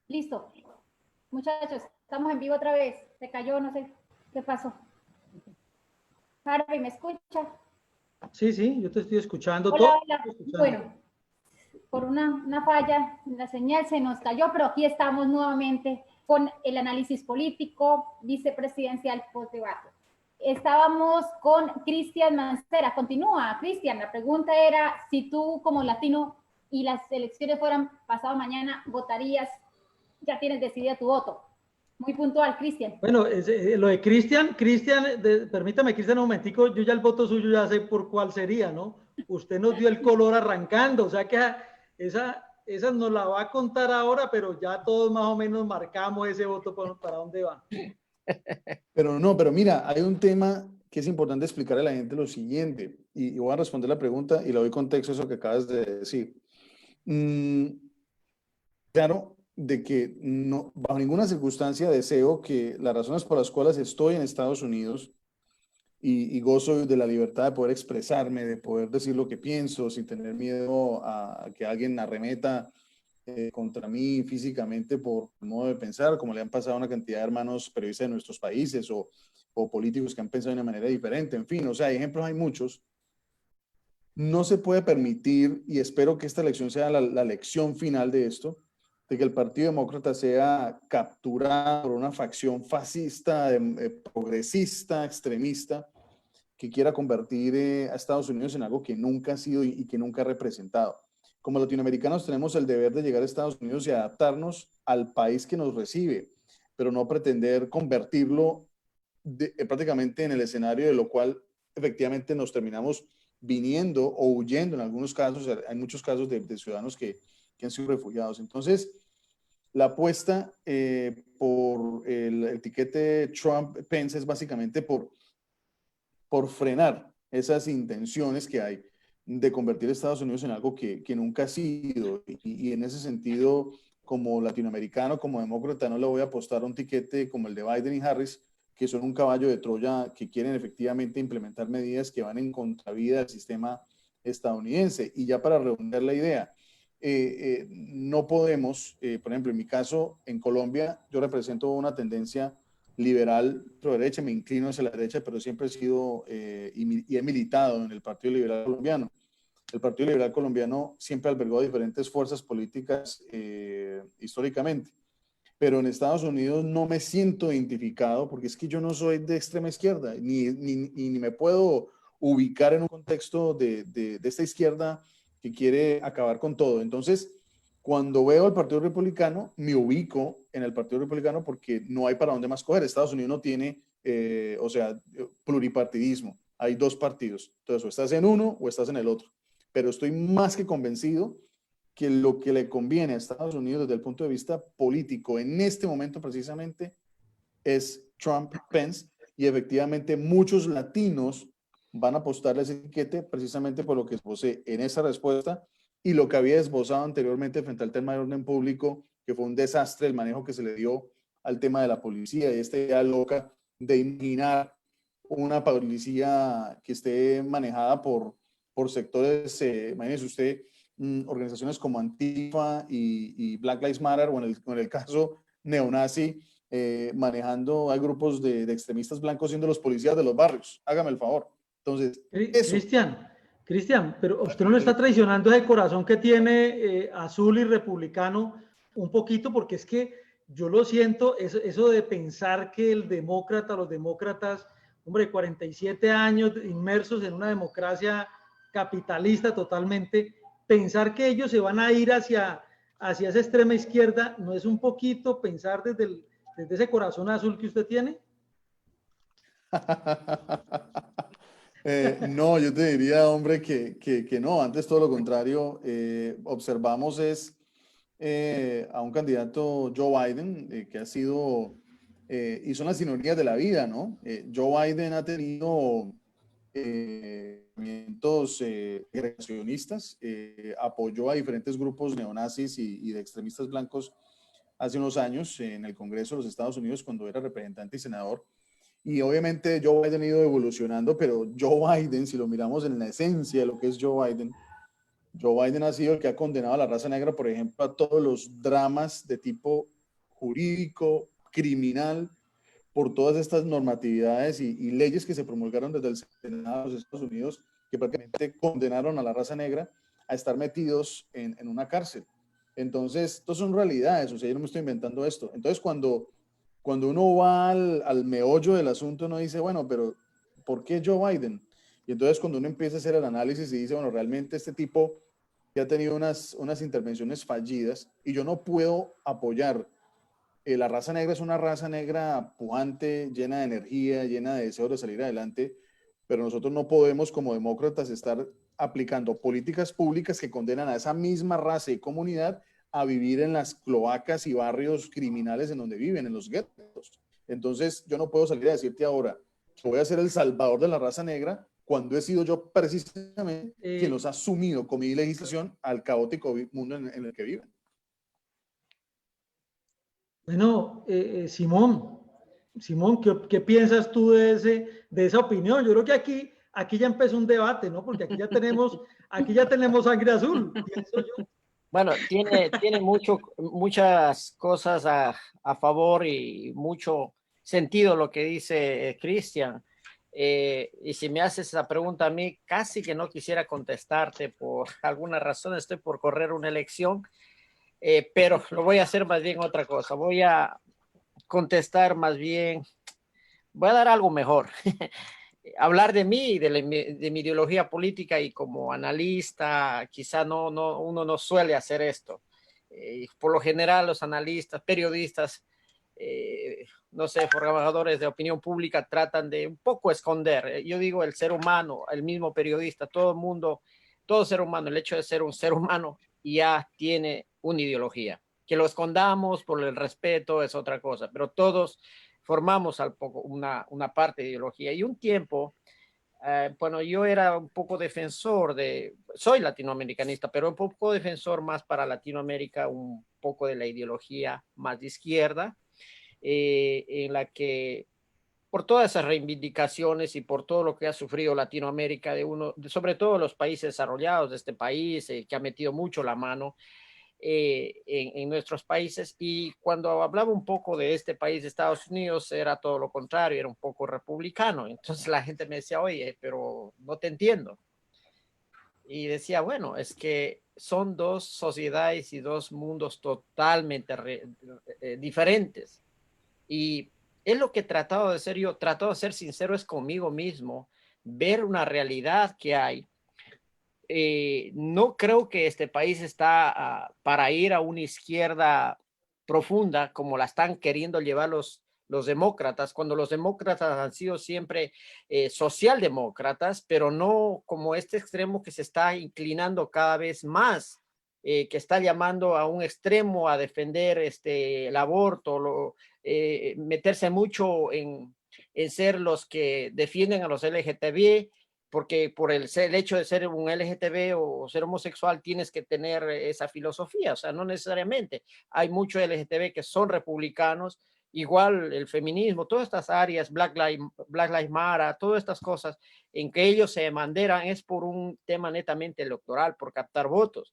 Listo. Muchachos, estamos en vivo otra vez. Se cayó, no sé qué pasó. Harvey, ¿me escucha? Sí, sí, yo te estoy escuchando. Hola, hola. Bueno, por una falla en la señal se nos cayó, pero aquí estamos nuevamente con el análisis político vicepresidencial post-debate. Estábamos con Cristian Mancera. Continúa, Cristian. La pregunta era si tú como latino y las elecciones fueran pasado mañana, ¿votarías? Ya tienes decidida tu voto. Muy puntual, Cristian. Bueno, lo de Cristian, permítame, Cristian, un momentico, yo ya el voto suyo ya sé por cuál sería, ¿no? Usted nos dio el color arrancando, o sea que esa nos la va a contar ahora, pero ya todos más o menos marcamos ese voto para dónde va. Pero mira, hay un tema que es importante explicar a la gente lo siguiente, y voy a responder la pregunta y le doy contexto a eso que acabas de decir. Claro, de que no, bajo ninguna circunstancia deseo que las razones por las cuales estoy en Estados Unidos y gozo de la libertad de poder expresarme, de poder decir lo que pienso sin tener miedo a que alguien arremeta contra mí físicamente por modo de pensar, como le han pasado a una cantidad de hermanos periodistas de nuestros países o políticos que han pensado de una manera diferente. En fin, o sea, ejemplos hay muchos. No se puede permitir, y espero que esta elección sea la lección final de esto, de que el Partido Demócrata sea capturado por una facción fascista, progresista, extremista, que quiera convertir a Estados Unidos en algo que nunca ha sido y que nunca ha representado. Como latinoamericanos tenemos el deber de llegar a Estados Unidos y adaptarnos al país que nos recibe, pero no pretender convertirlo prácticamente en el escenario de lo cual efectivamente nos terminamos viniendo o huyendo en algunos casos. Hay muchos casos de ciudadanos que han sido refugiados. Entonces, la apuesta por el tiquete Trump-Pence es básicamente por frenar esas intenciones que hay de convertir a Estados Unidos en algo que nunca ha sido. Y en ese sentido, como latinoamericano, como demócrata, no le voy a apostar a un tiquete como el de Biden y Harris, que son un caballo de Troya que quieren efectivamente implementar medidas que van en contravía del sistema estadounidense. Y ya para redondear la idea, no podemos, por ejemplo, en mi caso, en Colombia, yo represento una tendencia liberal pro derecha, me inclino hacia la derecha, pero siempre he sido y he militado en el Partido Liberal Colombiano. El Partido Liberal Colombiano siempre albergó diferentes fuerzas políticas históricamente, pero en Estados Unidos no me siento identificado porque es que yo no soy de extrema izquierda, ni me puedo ubicar en un contexto de esta izquierda que quiere acabar con todo. Entonces, cuando veo al Partido Republicano, me ubico en el Partido Republicano porque no hay para dónde más coger. Estados Unidos no tiene, pluripartidismo. Hay dos partidos. Entonces, o estás en uno o estás en el otro. Pero estoy más que convencido que lo que le conviene a Estados Unidos desde el punto de vista político en este momento precisamente es Trump-Pence, y efectivamente muchos latinos van a apostarle ese etiquete precisamente por lo que esbocé en esa respuesta y lo que había esbozado anteriormente frente al tema de orden público, que fue un desastre el manejo que se le dio al tema de la policía y esta idea loca de imaginar una policía que esté manejada por sectores, imagínese usted, organizaciones como Antifa y Black Lives Matter, o en el caso neonazi, manejando a grupos de extremistas blancos siendo los policías de los barrios. Hágame el favor. Entonces, eso. Cristian, pero usted no le está traicionando ese corazón que tiene azul y republicano un poquito, porque es que yo lo siento, eso de pensar que los demócratas, hombre, 47 años inmersos en una democracia capitalista totalmente, pensar que ellos se van a ir hacia esa extrema izquierda, ¿no es un poquito pensar desde ese corazón azul que usted tiene? No, yo te diría, hombre, que no, antes todo lo contrario. Observamos a un candidato, Joe Biden, que ha sido, y son las ironías de la vida, ¿no? Joe Biden ha tenido movimientos creacionistas, apoyó a diferentes grupos neonazis y de extremistas blancos hace unos años en el Congreso de los Estados Unidos cuando era representante y senador. Y obviamente Joe Biden ha ido evolucionando, pero Joe Biden, si lo miramos en la esencia de lo que es Joe Biden ha sido el que ha condenado a la raza negra, por ejemplo, a todos los dramas de tipo jurídico, criminal, por todas estas normatividades y leyes que se promulgaron desde el Senado de los Estados Unidos, que prácticamente condenaron a la raza negra a estar metidos en una cárcel. Entonces, esto son realidades, o sea, yo no me estoy inventando esto. Entonces, cuando uno va al meollo del asunto, uno dice, bueno, pero ¿por qué Joe Biden? Y entonces cuando uno empieza a hacer el análisis y dice, bueno, realmente este tipo ya ha tenido unas intervenciones fallidas y yo no puedo apoyar. La raza negra es una raza negra pujante, llena de energía, llena de deseo de salir adelante, pero nosotros no podemos como demócratas estar aplicando políticas públicas que condenan a esa misma raza y comunidad a vivir en las cloacas y barrios criminales en donde viven, en los guetos. Entonces, yo no puedo salir a decirte ahora que voy a ser el salvador de la raza negra cuando he sido yo precisamente quien los ha sumido con mi legislación al caótico mundo en el que viven. Bueno, Simón, ¿qué piensas tú de esa opinión? Yo creo que aquí ya empezó un debate, ¿no? Porque aquí ya tenemos sangre azul, pienso yo. Bueno, tiene muchas cosas a favor y mucho sentido lo que dice Cristian. Y si me haces esa pregunta a mí, casi que no quisiera contestarte por alguna razón, estoy por correr una elección, pero lo voy a hacer más bien otra cosa. Voy a contestar más bien, voy a dar algo mejor. Hablar de mí, de mi ideología política y como analista, quizá uno no suele hacer esto. Por lo general, los analistas, periodistas, no sé, formadores de opinión pública tratan de un poco esconder. Yo digo el ser humano, el mismo periodista, todo el mundo, todo ser humano, el hecho de ser un ser humano ya tiene una ideología. Que lo escondamos por el respeto es otra cosa, pero todos formamos al poco una parte de ideología. Y un tiempo, bueno, yo era un poco defensor soy latinoamericanista, pero un poco defensor más para Latinoamérica, un poco de la ideología más de izquierda, en la que por todas esas reivindicaciones y por todo lo que ha sufrido Latinoamérica, sobre todo los países desarrollados de este país, que ha metido mucho la mano, en nuestros países, y cuando hablaba un poco de este país de Estados Unidos era todo lo contrario, era un poco republicano. Entonces la gente me decía, oye, pero no te entiendo. Y decía, bueno, es que son dos sociedades y dos mundos totalmente diferentes. Y es lo que he tratado de ser yo, trato de ser sincero es conmigo mismo, ver una realidad que hay. No creo que este país está para ir a una izquierda profunda como la están queriendo llevar los demócratas, cuando los demócratas han sido siempre socialdemócratas, pero no como este extremo que se está inclinando cada vez más, que está llamando a un extremo a defender el aborto, meterse mucho en ser los que defienden a los LGTB, porque por el hecho de ser un LGTB o ser homosexual tienes que tener esa filosofía, o sea, no necesariamente. Hay muchos LGTB que son republicanos, igual el feminismo, todas estas áreas, Black Lives Matter, todas estas cosas en que ellos se banderan es por un tema netamente electoral, por captar votos.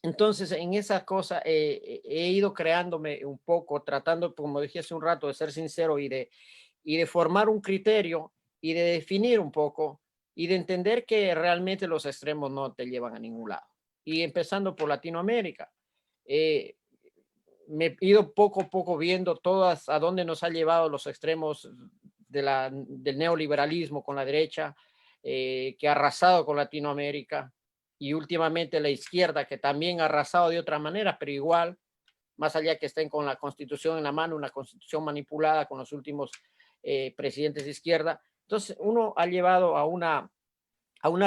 Entonces, en esa cosa he ido creándome un poco, tratando, como dije hace un rato, de ser sincero y de formar un criterio y de definir un poco y de entender que realmente los extremos no te llevan a ningún lado. Y empezando por Latinoamérica, me he ido poco a poco viendo todas a dónde nos ha llevado los extremos del neoliberalismo con la derecha, que ha arrasado con Latinoamérica, y últimamente la izquierda, que también ha arrasado de otra manera, pero igual, más allá que estén con la constitución en la mano, una constitución manipulada con los últimos presidentes de izquierda. Entonces, uno ha llevado a una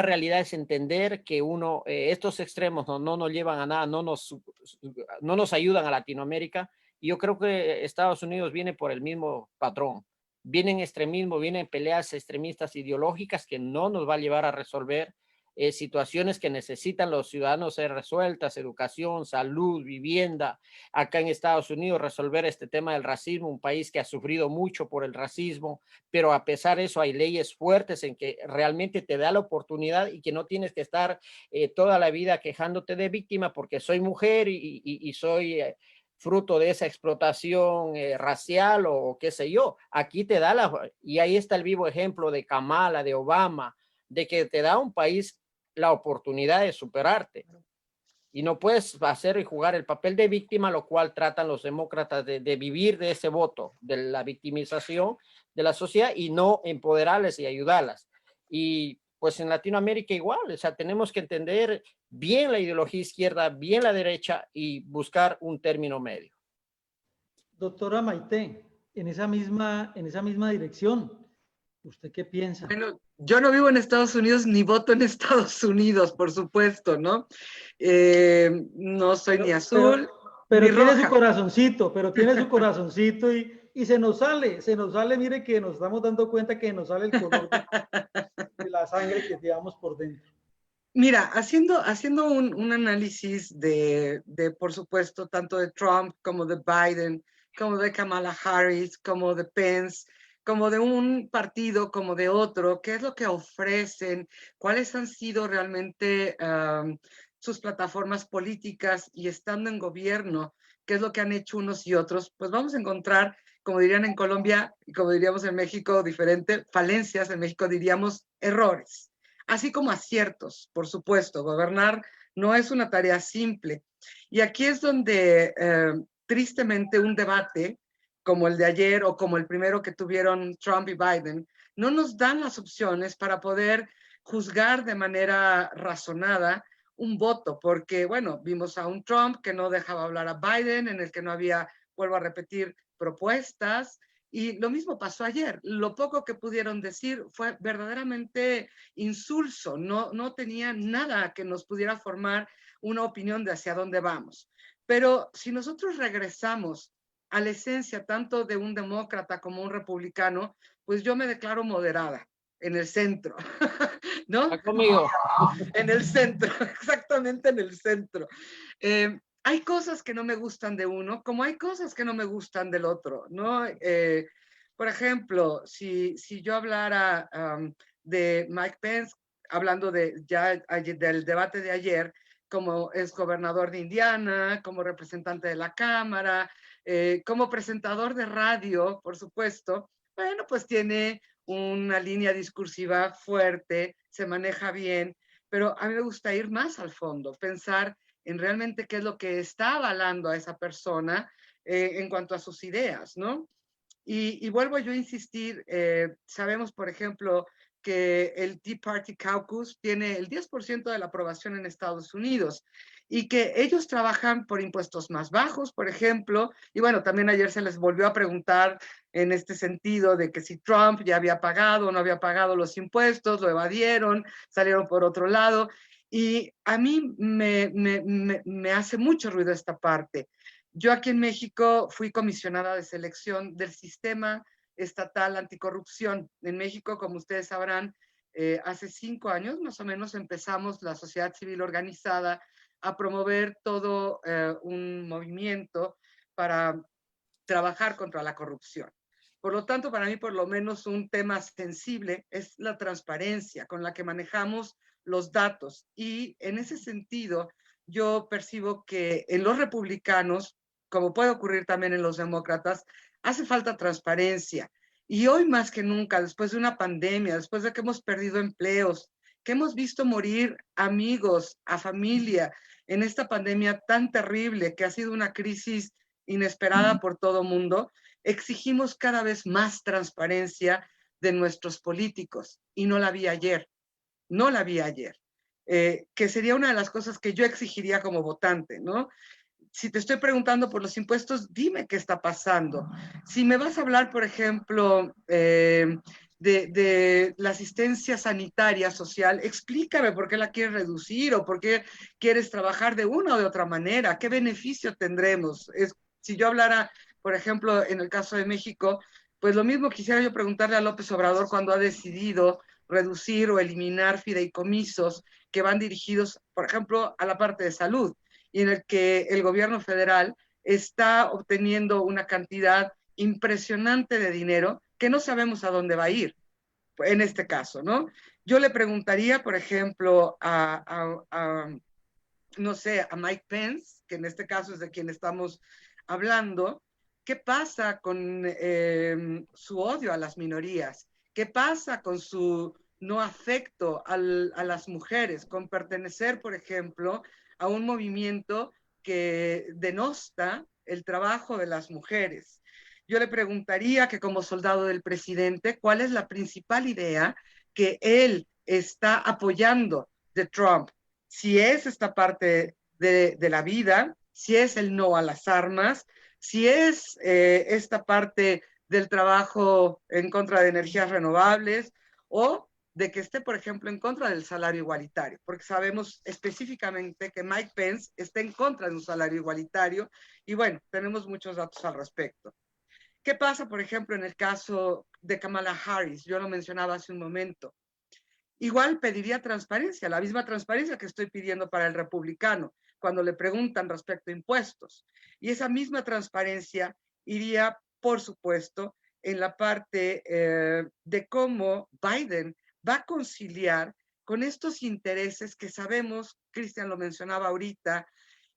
realidad, es entender que estos extremos no nos llevan a nada, no nos ayudan a Latinoamérica. Y yo creo que Estados Unidos viene por el mismo patrón. Vienen extremismo, vienen peleas extremistas ideológicas que no nos va a llevar a resolver situaciones que necesitan los ciudadanos ser resueltas, educación, salud, vivienda. Acá en Estados Unidos resolver este tema del racismo, un país que ha sufrido mucho por el racismo, pero a pesar de eso hay leyes fuertes en que realmente te da la oportunidad y que no tienes que estar toda la vida quejándote de víctima porque soy mujer y soy fruto de esa explotación racial o qué sé yo. Aquí te da y ahí está el vivo ejemplo de Kamala, de Obama, de que te da un país la oportunidad de superarte. Y no puedes hacer y jugar el papel de víctima, lo cual tratan los demócratas de vivir de ese voto, de la victimización de la sociedad y no empoderarles y ayudarlas. Y pues en Latinoamérica igual, o sea, tenemos que entender bien la ideología izquierda, bien la derecha y buscar un término medio. Doctora Maite, en esa misma dirección, ¿usted qué piensa? Bueno, yo no vivo en Estados Unidos ni voto en Estados Unidos, por supuesto, ¿no? No soy ni azul pero ni tiene roja. tiene su corazoncito y se nos sale, mire que nos estamos dando cuenta que nos sale el color de la sangre que llevamos por dentro. Mira, haciendo un análisis de, por supuesto, tanto de Trump como de Biden, como de Kamala Harris, como de Pence, como de un partido, como de otro, qué es lo que ofrecen, cuáles han sido realmente sus plataformas políticas y estando en gobierno, qué es lo que han hecho unos y otros, pues vamos a encontrar, como dirían en Colombia y como diríamos en México, diferente, falencias, en México diríamos errores, así como aciertos, por supuesto. Gobernar no es una tarea simple. Y aquí es donde, tristemente, un debate como el de ayer o como el primero que tuvieron Trump y Biden, no nos dan las opciones para poder juzgar de manera razonada un voto, porque, bueno, vimos a un Trump que no dejaba hablar a Biden, en el que no había, vuelvo a repetir, propuestas, y lo mismo pasó ayer. Lo poco que pudieron decir fue verdaderamente insulso, no tenía nada que nos pudiera formar una opinión de hacia dónde vamos. Pero si nosotros regresamos a la esencia tanto de un demócrata como un republicano, pues yo me declaro moderada, en el centro, ¿no? Está conmigo. En el centro, exactamente en el centro. Hay cosas que no me gustan de uno, como hay cosas que no me gustan del otro, ¿no? Por ejemplo, si yo hablara de Mike Pence, hablando del debate de ayer, como es gobernador de Indiana, como representante de la Cámara, como presentador de radio, por supuesto, bueno, pues tiene una línea discursiva fuerte, se maneja bien, pero a mí me gusta ir más al fondo, pensar en realmente qué es lo que está avalando a esa persona en cuanto a sus ideas, ¿no? Y vuelvo yo a insistir, sabemos, por ejemplo, que el Tea Party Caucus tiene el 10% de la aprobación en Estados Unidos y que ellos trabajan por impuestos más bajos, por ejemplo, y bueno, también ayer se les volvió a preguntar en este sentido de que si Trump ya había pagado o no había pagado los impuestos, lo evadieron, salieron por otro lado, y a mí me hace mucho ruido esta parte. Yo aquí en México fui comisionada de selección del sistema estatal anticorrupción. En México, como ustedes sabrán, hace 5 años más o menos empezamos la sociedad civil organizada a promover todo un movimiento para trabajar contra la corrupción. Por lo tanto, para mí, por lo menos, un tema sensible es la transparencia con la que manejamos los datos. Y en ese sentido, yo percibo que en los republicanos, como puede ocurrir también en los demócratas, hace falta transparencia. Y hoy más que nunca, después de una pandemia, después de que hemos perdido empleos, que hemos visto morir amigos, a familia, en esta pandemia tan terrible que ha sido una crisis inesperada por todo mundo, exigimos cada vez más transparencia de nuestros políticos. Y no la vi ayer, que sería una de las cosas que yo exigiría como votante, ¿no? Si te estoy preguntando por los impuestos, dime qué está pasando. Si me vas a hablar, por ejemplo, de la asistencia sanitaria social, explícame por qué la quieres reducir o por qué quieres trabajar de una o de otra manera, qué beneficio tendremos. Si yo hablara, por ejemplo, en el caso de México, pues lo mismo quisiera yo preguntarle a López Obrador cuando ha decidido reducir o eliminar fideicomisos que van dirigidos, por ejemplo, a la parte de salud, y en el que el gobierno federal está obteniendo una cantidad impresionante de dinero que no sabemos a dónde va a ir, en este caso, ¿no? Yo le preguntaría, por ejemplo, no sé, a Mike Pence, que en este caso es de quien estamos hablando, ¿qué pasa con su odio a las minorías? ¿Qué pasa con su no afecto a las mujeres, con pertenecer, por ejemplo, a un movimiento que denosta el trabajo de las mujeres? Yo le preguntaría que como soldado del presidente, ¿cuál es la principal idea que él está apoyando de Trump? Si es esta parte de la vida, si es el no a las armas, si es esta parte del trabajo en contra de energías renovables o de que esté, por ejemplo, en contra del salario igualitario, porque sabemos específicamente que Mike Pence está en contra de un salario igualitario y bueno, tenemos muchos datos al respecto. ¿Qué pasa, por ejemplo, en el caso de Kamala Harris? Yo lo mencionaba hace un momento. Igual pediría transparencia, la misma transparencia que estoy pidiendo para el republicano, cuando le preguntan respecto a impuestos. Y esa misma transparencia iría, por supuesto, en la parte de cómo Biden va a conciliar con estos intereses que sabemos, Cristian lo mencionaba ahorita,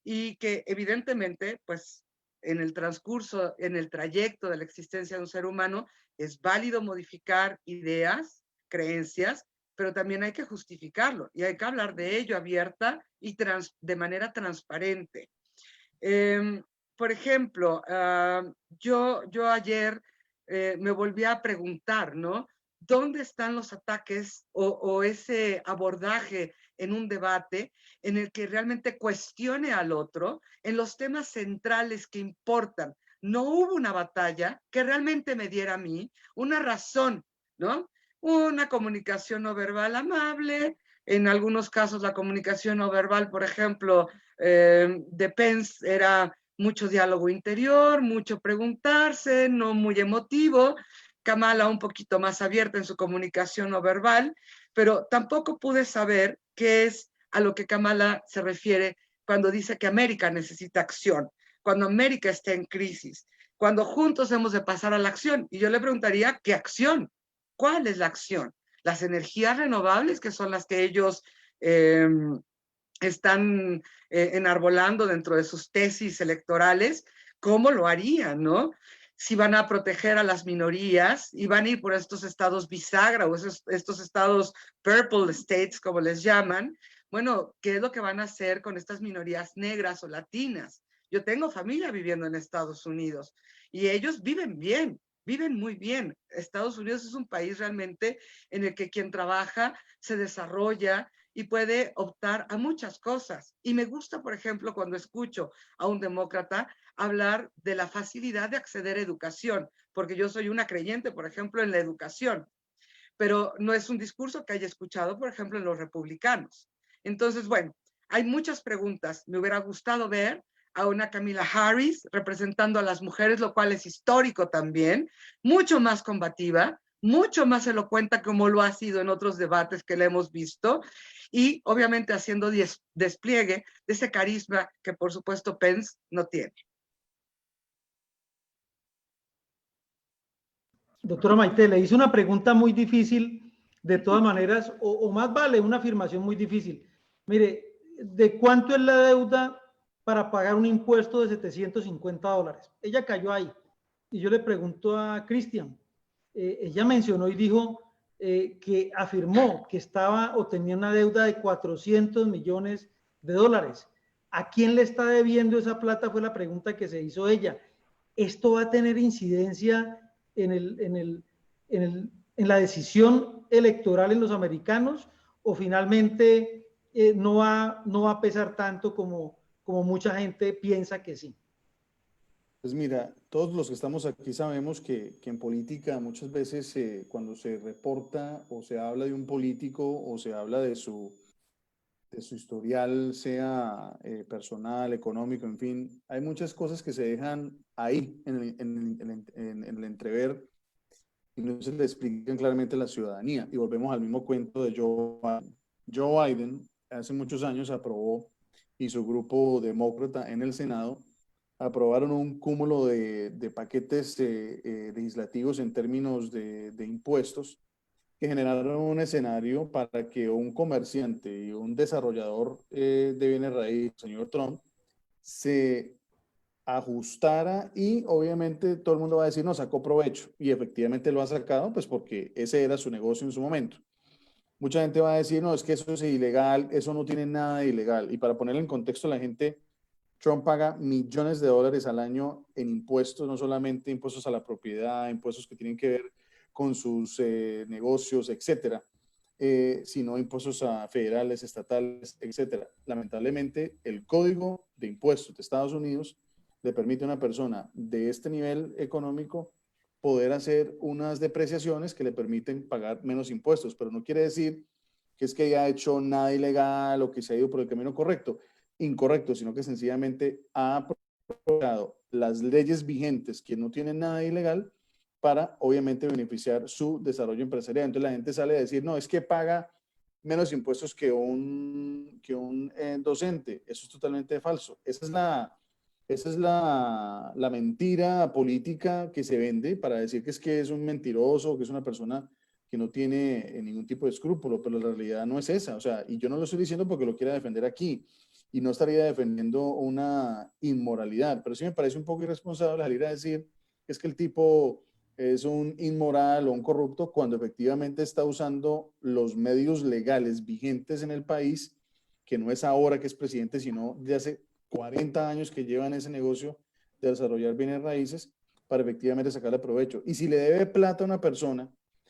y que evidentemente, pues, en el transcurso, en el trayecto de la existencia de un ser humano, es válido modificar ideas, creencias, pero también hay que justificarlo y hay que hablar de ello abierta y de manera transparente. Por ejemplo, yo ayer me volví a preguntar, ¿no? ¿Dónde están los ataques o ese abordaje en un debate en el que realmente cuestione al otro en los temas centrales que importan? No hubo una batalla que realmente me diera a mí una razón, ¿no? Una comunicación no verbal amable, en algunos casos la comunicación no verbal, por ejemplo, de Pence era mucho diálogo interior, mucho preguntarse, no muy emotivo. Kamala un poquito más abierta en su comunicación no verbal, pero tampoco pude saber qué es a lo que Kamala se refiere cuando dice que América necesita acción, cuando América está en crisis, cuando juntos hemos de pasar a la acción. Y yo le preguntaría, ¿qué acción? ¿Cuál es la acción? Las energías renovables, que son las que ellos están enarbolando dentro de sus tesis electorales, ¿cómo lo harían, no? Si van a proteger a las minorías y van a ir por estos estados bisagra o estos estados purple states, como les llaman, bueno, ¿qué es lo que van a hacer con estas minorías negras o latinas? Yo tengo familia viviendo en Estados Unidos y ellos viven bien, viven muy bien. Estados Unidos es un país realmente en el que quien trabaja se desarrolla y puede optar a muchas cosas. Y me gusta, por ejemplo, cuando escucho a un demócrata hablar de la facilidad de acceder a educación, porque yo soy una creyente, por ejemplo, en la educación, pero no es un discurso que haya escuchado, por ejemplo, en los republicanos. Entonces, bueno, hay muchas preguntas. Me hubiera gustado ver a una Kamala Harris representando a las mujeres, lo cual es histórico también, mucho más combativa, mucho más elocuente como lo ha sido en otros debates que le hemos visto, y obviamente haciendo despliegue de ese carisma que por supuesto Pence no tiene. Doctora Maite, le hice una pregunta muy difícil, de todas maneras, o más vale una afirmación muy difícil. Mire, ¿de cuánto es la deuda para pagar un impuesto de $750? Ella cayó ahí. Y yo le pregunto a Cristian, ella mencionó y dijo que afirmó que estaba o tenía una deuda de $400 millones. ¿A quién le está debiendo esa plata? Fue la pregunta que se hizo ella. ¿Esto va a tener incidencia en la decisión electoral en los americanos o finalmente no va a pesar tanto como mucha gente piensa que sí? Pues mira, todos los que estamos aquí sabemos que en política muchas veces cuando se reporta o se habla de un político o se habla de su historial, sea personal, económico, en fin, hay muchas cosas que se dejan ahí en el entrever y no se le explican claramente a la ciudadanía. Y volvemos al mismo cuento de Joe Biden. Joe Biden hace muchos años aprobó, y su grupo demócrata en el Senado aprobaron un cúmulo de paquetes legislativos en términos de impuestos que generaron un escenario para que un comerciante y un desarrollador de bienes raíces, señor Trump, se ajustara y obviamente todo el mundo va a decir, no, sacó provecho. Y efectivamente lo ha sacado, pues porque ese era su negocio en su momento. Mucha gente va a decir, no, es que eso es ilegal, eso no tiene nada de ilegal. Y para ponerlo en contexto, la gente, Trump paga millones de dólares al año en impuestos, no solamente impuestos a la propiedad, impuestos que tienen que ver con sus negocios, etcétera, sino impuestos a federales, estatales, etcétera. Lamentablemente, el Código de Impuestos de Estados Unidos le permite a una persona de este nivel económico poder hacer unas depreciaciones que le permiten pagar menos impuestos, pero no quiere decir que es que haya hecho nada ilegal o que se ha ido por el camino correcto, incorrecto, sino que sencillamente ha aprovechado las leyes vigentes que no tienen nada ilegal para obviamente beneficiar su desarrollo empresarial. Entonces la gente sale a decir, no, es que paga menos impuestos que un docente. Eso es totalmente falso. Esa es la mentira política que se vende para decir que es un mentiroso, que es una persona que no tiene ningún tipo de escrúpulo, pero la realidad no es esa. O sea, y yo no lo estoy diciendo porque lo quiera defender aquí, y no estaría defendiendo una inmoralidad, pero sí me parece un poco irresponsable salir a decir que es que el tipo es un inmoral o un corrupto cuando efectivamente está usando los medios legales vigentes en el país, que no es ahora que es presidente, sino de hace 40 años que llevan ese negocio de desarrollar bienes raíces para efectivamente sacarle provecho. Y si le debe plata a una persona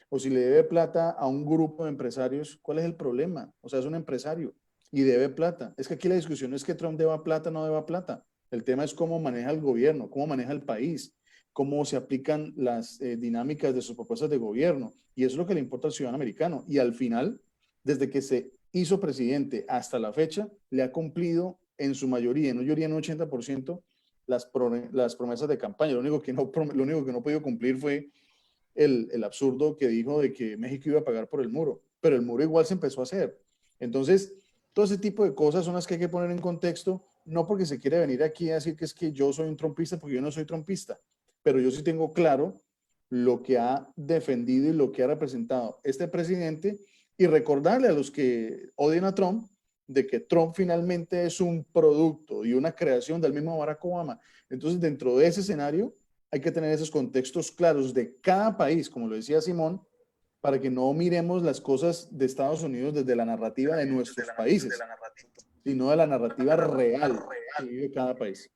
o si le debe plata a un grupo de empresarios, ¿cuál es el problema? O sea, es un empresario y debe plata. Es que aquí la discusión no es que Trump deba plata o no deba plata. El tema es cómo maneja el gobierno, cómo maneja el país, cómo se aplican las dinámicas de sus propuestas de gobierno. Y eso es lo que le importa al ciudadano americano. Y al final, desde que se hizo presidente hasta la fecha, le ha cumplido en su mayoría, no en un 80%, las promesas de campaña. Lo único que no ha podido cumplir fue el absurdo que dijo de que México iba a pagar por el muro, pero el muro igual se empezó a hacer. Entonces, todo ese tipo de cosas son las que hay que poner en contexto, no porque se quiere venir aquí a decir que es que yo soy un trompista, porque yo no soy trompista, pero yo sí tengo claro lo que ha defendido y lo que ha representado este presidente, y recordarle a los que odian a Trump de que Trump finalmente es un producto y una creación del mismo Barack Obama. Entonces, dentro de ese escenario, hay que tener esos contextos claros de cada país, como lo decía Simón, para que no miremos las cosas de Estados Unidos desde la narrativa de nuestros países, sino de la narrativa real que vive cada país.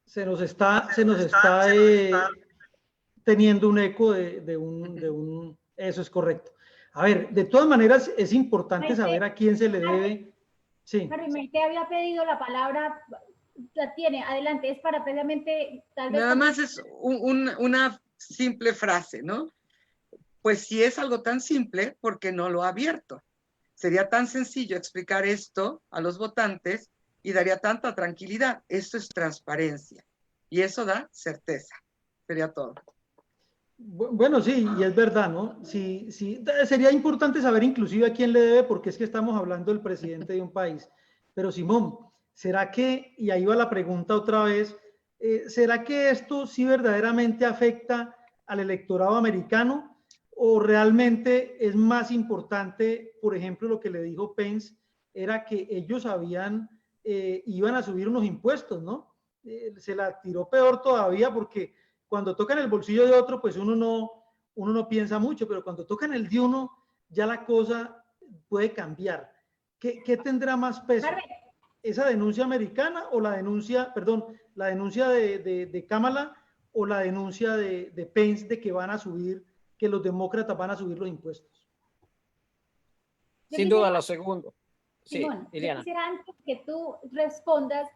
Se nos está teniendo un eco de un... Eso es correcto. A ver, de todas maneras es importante saber a quién se le debe... Sí. Maite había pedido la palabra, la tiene, adelante, es para precisamente... Tal vez nada más es una simple frase, ¿no? Pues si es algo tan simple, ¿por qué no lo ha abierto? Sería tan sencillo explicar esto a los votantes y daría tanta tranquilidad. Esto es transparencia y eso da certeza. Sería todo. Bueno, sí, y es verdad, ¿no? Sí, sí, sería importante saber inclusive a quién le debe, porque es que estamos hablando del presidente de un país. Pero Simón, ¿será que, y ahí va la pregunta otra vez, ¿será que esto sí verdaderamente afecta al electorado americano o realmente es más importante, por ejemplo, lo que le dijo Pence, era que ellos iban a subir unos impuestos, ¿no? Se la tiró peor todavía porque cuando tocan el bolsillo de otro, pues uno no piensa mucho, pero cuando tocan el de uno, ya la cosa puede cambiar. ¿Qué tendrá más peso? ¿Esa denuncia americana o la denuncia de Kamala o la denuncia de Pence de que que los demócratas van a subir los impuestos? Sin duda lo segundo. Sí, Simón, Liliana. yo quisiera antes que tú respondas,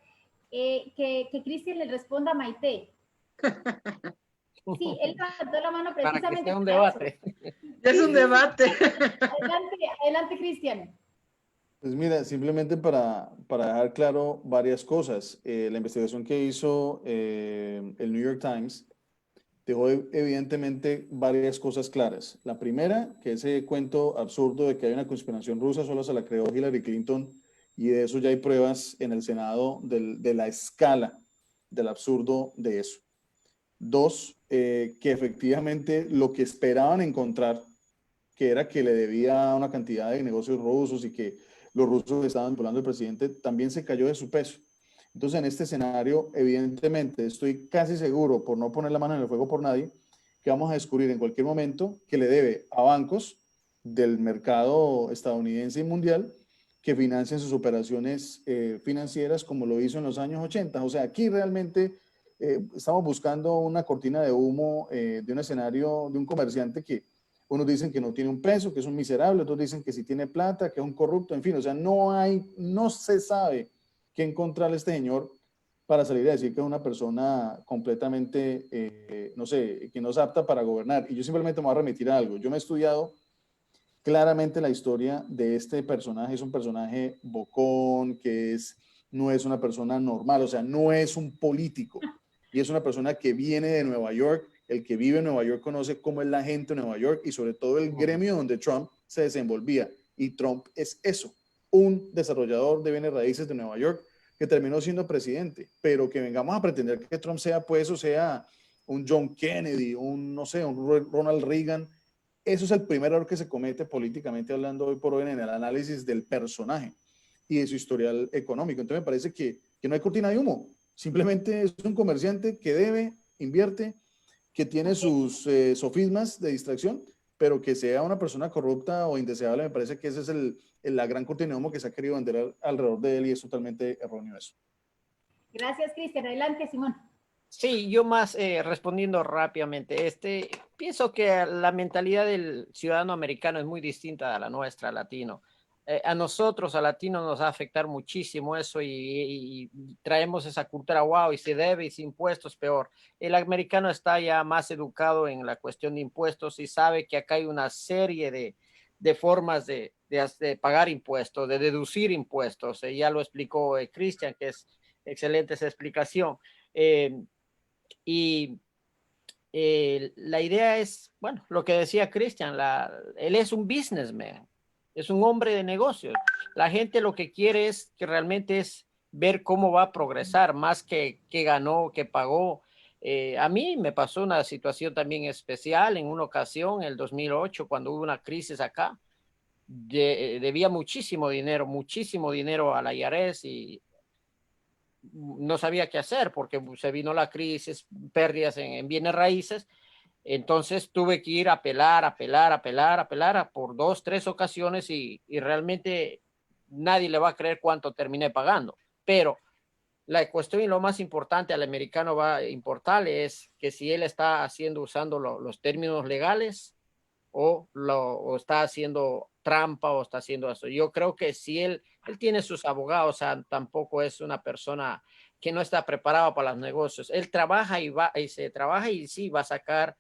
que Cristian le responda a Maite. Sí, él levantó la mano precisamente. Para que sea un debate. Es un debate. Adelante, Cristian. Pues mira, simplemente para dejar claro varias cosas. La investigación que hizo el New York Times dejó evidentemente varias cosas claras. La primera, que ese cuento absurdo de que hay una conspiración rusa solo se la creó Hillary Clinton, y de eso ya hay pruebas en el Senado de la escala del absurdo de eso. Dos, que efectivamente lo que esperaban encontrar, que era que le debía una cantidad de negocios rusos y que los rusos estaban volando al presidente, también se cayó de su peso. Entonces, en este escenario, evidentemente, estoy casi seguro, por no poner la mano en el fuego por nadie, que vamos a descubrir en cualquier momento que le debe a bancos del mercado estadounidense y mundial que financian sus operaciones financieras como lo hizo en los años 80. O sea, aquí realmente estamos buscando una cortina de humo de un escenario de un comerciante que unos dicen que no tiene un peso, que es un miserable, otros dicen que sí tiene plata, que es un corrupto, en fin, o sea, no se sabe qué encontrarle a este señor para salir a decir que es una persona completamente, no sé, que no es apta para gobernar. Y yo simplemente me voy a remitir a algo. Yo me he estudiado claramente la historia de este personaje. Es un personaje bocón, no es una persona normal, o sea, no es un político. Y es una persona que viene de Nueva York. El que vive en Nueva York conoce cómo es la gente en Nueva York y sobre todo el gremio donde Trump se desenvolvía. Y Trump es eso, un desarrollador de bienes raíces de Nueva York que terminó siendo presidente. Pero que vengamos a pretender que Trump sea, pues, o sea, un John Kennedy, no sé, un Ronald Reagan. Eso es el primer error que se comete políticamente hablando hoy por hoy en el análisis del personaje y de su historial económico. Entonces me parece que no hay cortina de humo. Simplemente es un comerciante que debe, invierte, que tiene sus sofismas de distracción, pero que sea una persona corrupta o indeseable, me parece que esa es la gran cortina de humo que se ha querido vender alrededor de él y es totalmente erróneo eso. Gracias, Cristian. Adelante, Simón. Sí, yo más respondiendo rápidamente, pienso que la mentalidad del ciudadano americano es muy distinta a la nuestra, latino. A nosotros, a latinos, nos va a afectar muchísimo eso y traemos esa cultura, wow, y se debe, y sin impuestos, peor. El americano está ya más educado en la cuestión de impuestos y sabe que acá hay una serie de formas de pagar impuestos, de deducir impuestos. Ya lo explicó Cristian, que es excelente esa explicación. Y la idea es, bueno, lo que decía Cristian, él es un businessman, es un hombre de negocios. La gente lo que quiere es que realmente es ver cómo va a progresar, más que ganó, que pagó. A mí me pasó una situación también especial en una ocasión, en el 2008, cuando hubo una crisis acá. Debía muchísimo dinero a la IRS y no sabía qué hacer porque se vino la crisis, pérdidas en bienes raíces. Entonces tuve que ir a apelar por 2, 3 ocasiones y realmente nadie le va a creer cuánto terminé pagando. Pero la cuestión y lo más importante al americano va a importarle es que si él está usando los términos legales o está haciendo trampa o está haciendo eso. Yo creo que si él tiene sus abogados, o sea, tampoco es una persona que no está preparada para los negocios. Él trabaja se trabaja y sí va a sacar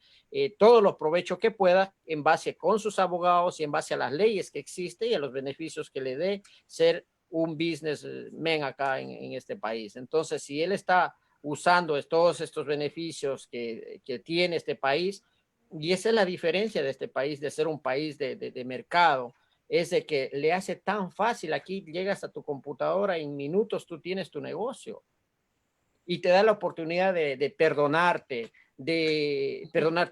todos los provechos que pueda en base con sus abogados y en base a las leyes que existen y a los beneficios que le dé ser un businessman acá en este país. Entonces, si él está usando todos estos beneficios que tiene este país, y esa es la diferencia de este país, de ser un país de mercado, es de que le hace tan fácil, aquí llegas a tu computadora, en minutos tú tienes tu negocio y te da la oportunidad de perdonarte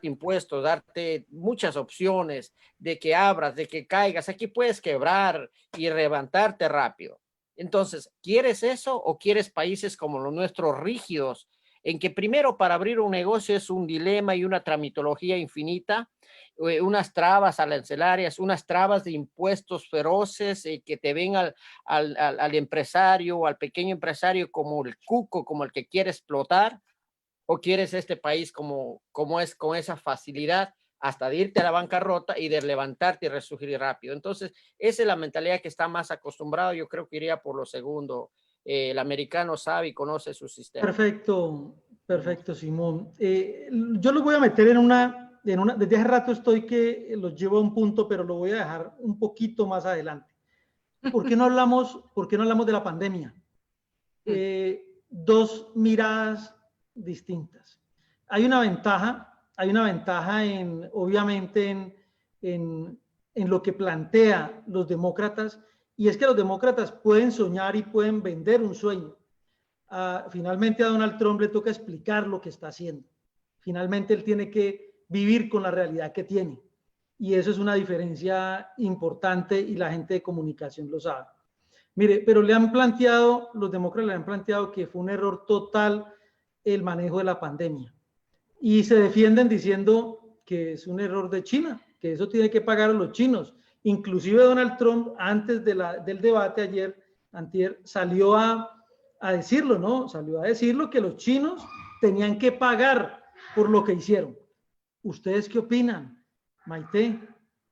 impuestos, darte muchas opciones, de que abras, de que caigas, aquí puedes quebrar y levantarte rápido. Entonces, ¿quieres eso o quieres países como los nuestros rígidos, en que primero para abrir un negocio es un dilema y una tramitología infinita, unas trabas arancelarias, unas trabas de impuestos feroces que te ven al empresario o al pequeño empresario como el cuco, como el que quiere explotar, o quieres este país como es, con esa facilidad hasta de irte a la bancarrota y de levantarte y resurgir rápido? Entonces, esa es la mentalidad que está más acostumbrado. Yo creo que iría por lo segundo. El americano sabe y conoce su sistema. Perfecto, Simón. Yo los voy a meter desde hace rato estoy que los llevo a un punto, pero lo voy a dejar un poquito más adelante. ¿Por qué no hablamos de la pandemia? Dos miradas distintas. Hay una ventaja hay una ventaja obviamente en lo que plantea los demócratas, y es que los demócratas pueden soñar y pueden vender un sueño. Finalmente a Donald Trump le toca explicar lo que está haciendo. Finalmente él tiene que vivir con la realidad que tiene. Y eso es una diferencia importante y la gente de comunicación lo sabe. Mire, pero los demócratas le han planteado que fue un error total el manejo de la pandemia. Y se defienden diciendo que es un error de China, que eso tiene que pagar a los chinos. Inclusive Donald Trump, antes del debate antier, salió a decirlo, ¿no? Salió a decirlo que los chinos tenían que pagar por lo que hicieron. ¿Ustedes qué opinan? Maite,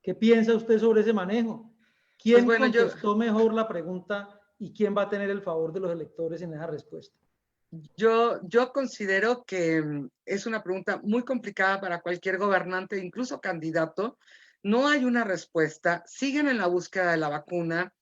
¿qué piensa usted sobre ese manejo? ¿Quién contestó mejor la pregunta y quién va a tener el favor de los electores en esa respuesta? Yo considero que es una pregunta muy complicada para cualquier gobernante, incluso candidato. No hay una respuesta. Siguen en la búsqueda de la vacuna.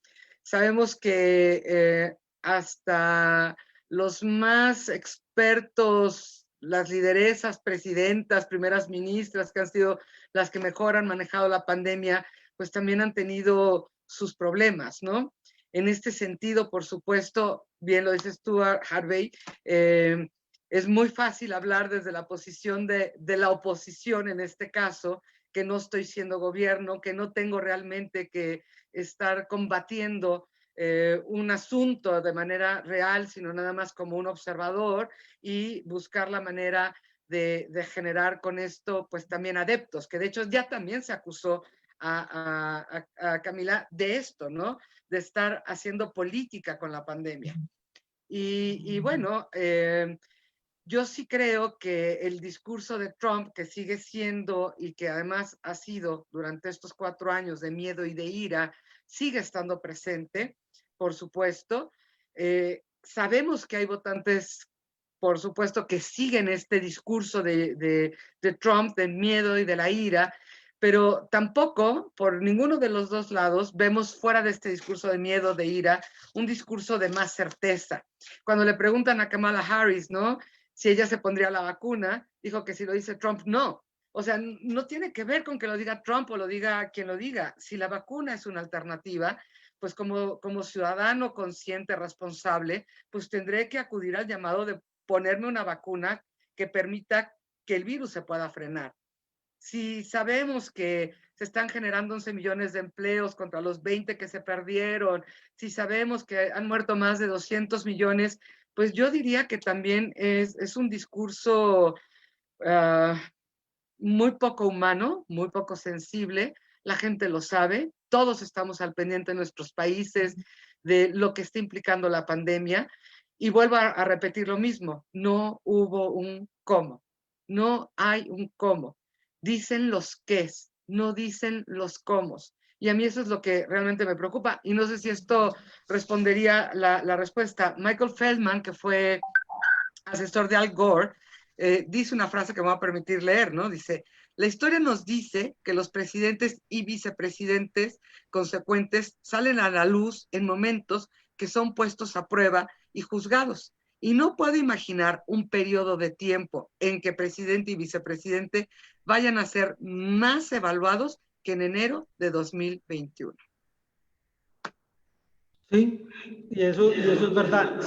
Sabemos que hasta los más expertos, las lideresas, presidentas, primeras ministras, que han sido las que mejor han manejado la pandemia, pues también han tenido sus problemas, ¿no? En este sentido, por supuesto, bien lo dice Stuart Harvey, es muy fácil hablar desde la posición de la oposición en este caso, que no estoy siendo gobierno, que no tengo realmente que estar combatiendo un asunto de manera real, sino nada más como un observador y buscar la manera de generar con esto pues también adeptos, que de hecho ya también se acusó a Camila de esto, ¿no? De estar haciendo política con la pandemia. Y bueno, yo sí creo que el discurso de Trump, que sigue siendo y que además ha sido durante estos 4 años de miedo y de ira, sigue estando presente, por supuesto. Sabemos que hay votantes, por supuesto, que siguen este discurso de Trump, del miedo y de la ira, pero tampoco, por ninguno de los dos lados, vemos fuera de este discurso de miedo, de ira, un discurso de más certeza. Cuando le preguntan a Kamala Harris, ¿no?, si ella se pondría la vacuna, dijo que si lo dice Trump, no. O sea, no tiene que ver con que lo diga Trump o lo diga quien lo diga. Si la vacuna es una alternativa, pues como ciudadano consciente, responsable, pues tendré que acudir al llamado de ponerme una vacuna que permita que el virus se pueda frenar. Si sabemos que se están generando 11 millones de empleos contra los 20 que se perdieron, si sabemos que han muerto más de 200 millones, pues yo diría que también es un discurso muy poco humano, muy poco sensible. La gente lo sabe, todos estamos al pendiente en nuestros países de lo que está implicando la pandemia. Y vuelvo a repetir lo mismo, no hubo un cómo, no hay un cómo. Dicen los qués, no dicen los cómo. Y a mí eso es lo que realmente me preocupa. Y no sé si esto respondería la respuesta. Michael Feldman, que fue asesor de Al Gore, dice una frase que me va a permitir leer, ¿no? Dice, la historia nos dice que los presidentes y vicepresidentes consecuentes salen a la luz en momentos que son puestos a prueba y juzgados. Y no puedo imaginar un periodo de tiempo en que presidente y vicepresidente vayan a ser más evaluados que en enero de 2021. Sí, y eso es verdad.